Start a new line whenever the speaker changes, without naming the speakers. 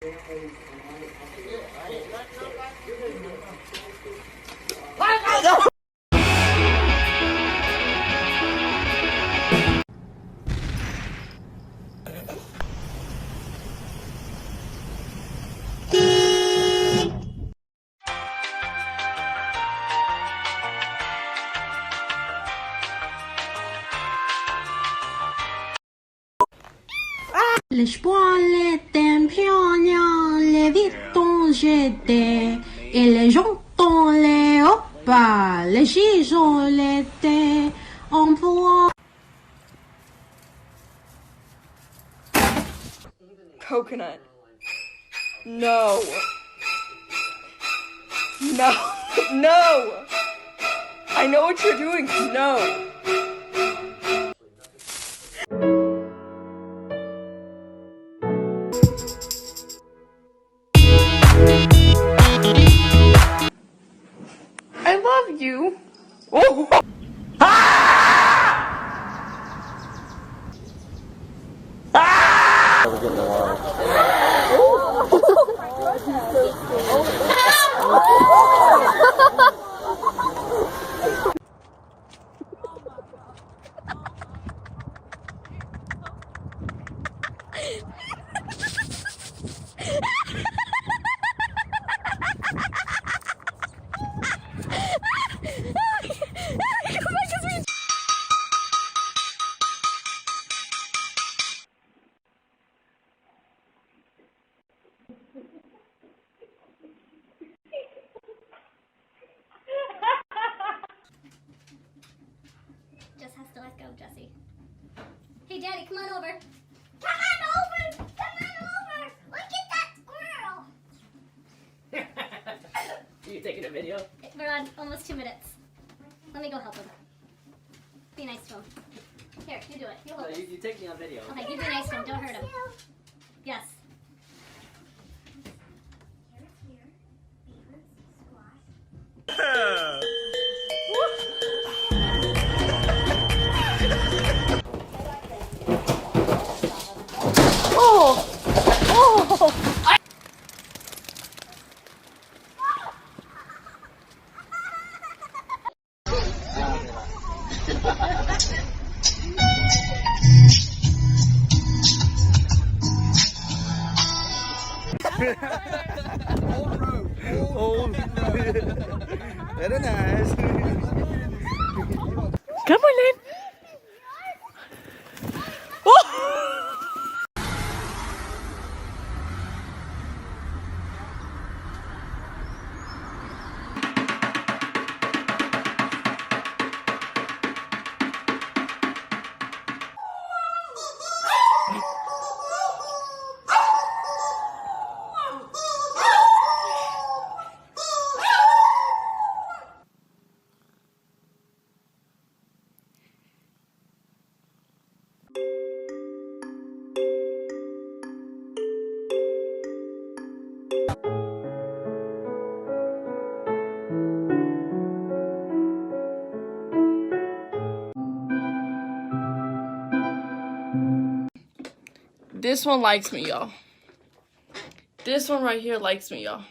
Les toilettes漂亮, les vitons jetés, et les jantons les opas, les chichons l'été, on pourra...
Coconut. No. No. No. I know what you're doing. No. I love you. Oh.
Just has to let go, Jesse. Hey, Daddy, come on over. Come on over! Come on over! Look at that squirrel!
Are you taking a video?
We're on almost 2 minutes. Let me go help him. Be nice to him. Here, you do it. You hold
No,
it.
you take me on video.
Okay, you be nice to him. Don't hurt him. Yes.
Old. Very nice.
Come on, Lynn. This one likes me, y'all. This one right here likes me, y'all.